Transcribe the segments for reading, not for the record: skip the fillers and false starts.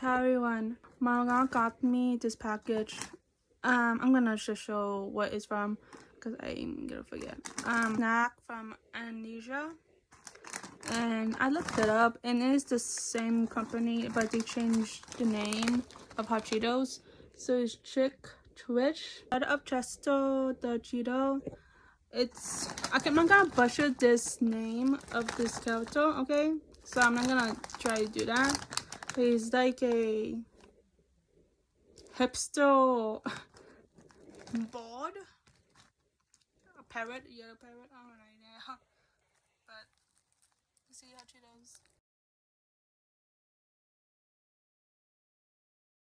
Hi everyone, my mom got me this package. I'm gonna just show what it's from because I'm gonna forget. Snack from Indonesia, and I looked it up, and it is the same company, but they changed the name of hot Cheetos. So it's Twitch. Out of Chesto, the Cheeto. I'm not gonna butcher this name of this character, okay? So I'm not gonna try to do that. He's like a hipster bird, a parrot, a yellow parrot. I don't know, but you see how she does.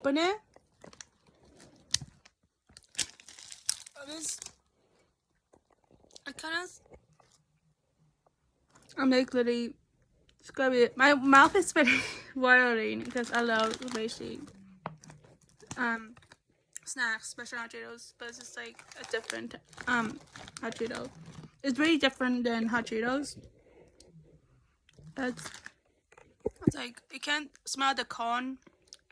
Open it. This I kind of. I'm like literally. It's gonna be. My mouth is very watering because I love spicy snacks, especially hot Cheetos. But it's just like a different hot Cheeto. It's very different than hot Cheetos. It's like you can't smell the corn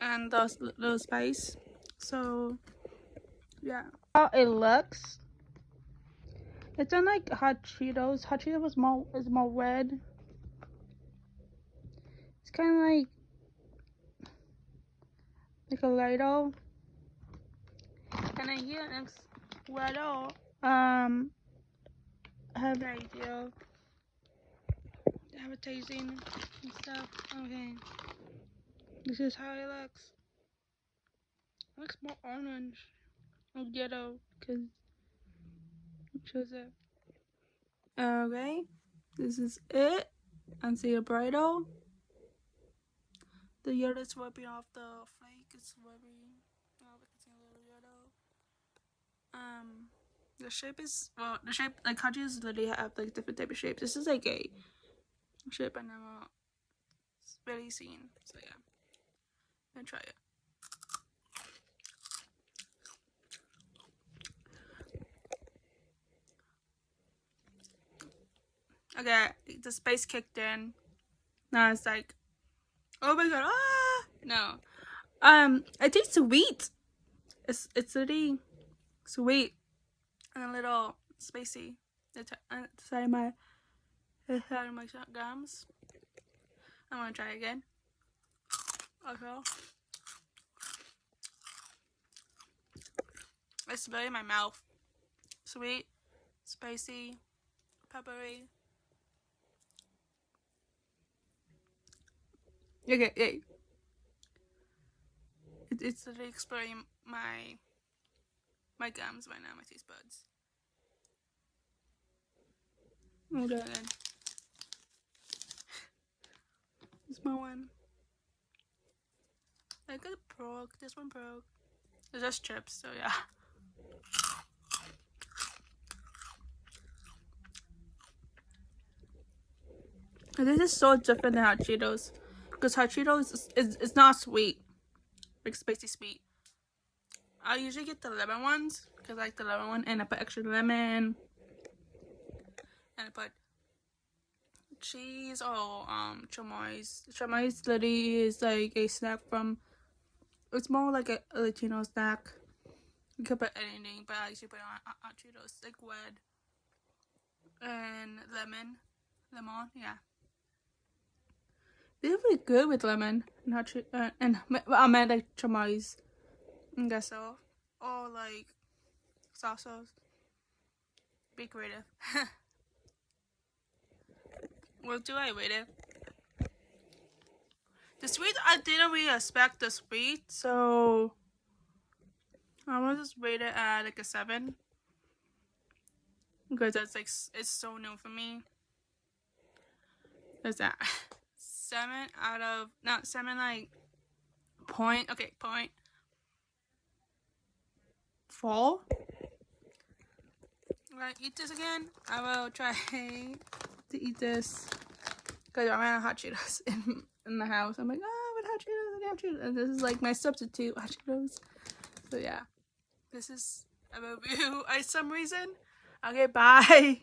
and the little spice. So yeah. How it looks. It's not like hot Cheetos. Hot Cheetos is more red. It's kind of like a Lido. And I hear next Lido. I have an idea. Have a tasting and stuff. Okay. This is how it looks. It looks more orange or yellow because it shows it. Okay. This is it. And see a bridle. The yellow is wiping off the flake. It's very, we can see a little yellow. The shape is, well, the shape, like Hachis literally have like different type of shapes. This is like a shape I never really seen. So yeah, I'm gonna try it. Okay, the spice kicked in. Now it's like, oh my god, ah! No. It tastes sweet. It's really sweet and a little spicy. It's inside of my gums. I'm gonna try again. Okay. It's very in my mouth. Sweet, spicy, peppery. Okay, yeah. It's literally exploding my gums right now, my taste buds. Okay then. This my one. I got broke. This one broke. It's just chips, so yeah. And this is so different than hot Cheetos, because hot Cheetos is not sweet, like spicy sweet. I usually get the lemon ones because I like the lemon one, and I put extra lemon, and I put cheese or chamois. Chamois literally is like a snack from. It's more like a Latino snack. You could put anything, but I usually put on hot Cheetos, like red and lemon, yeah. They're really good with lemon and hot and I meant like chamois. I guess so. Or like salsas. Be creative. What do I rate it? The sweet, I didn't really expect the sweet, so I will just rate it at like a 7. Because that's like, it's so new for me. What's that? 7 out of, not 7 like, point, okay, point 4. I'm gonna eat this again. I will try to eat this because I'm out of hot Cheetos in the house. I'm like, oh, with hot Cheetos, I have Cheetos. And this is like my substitute hot Cheetos. So yeah, this is a review for some reason. Okay, bye.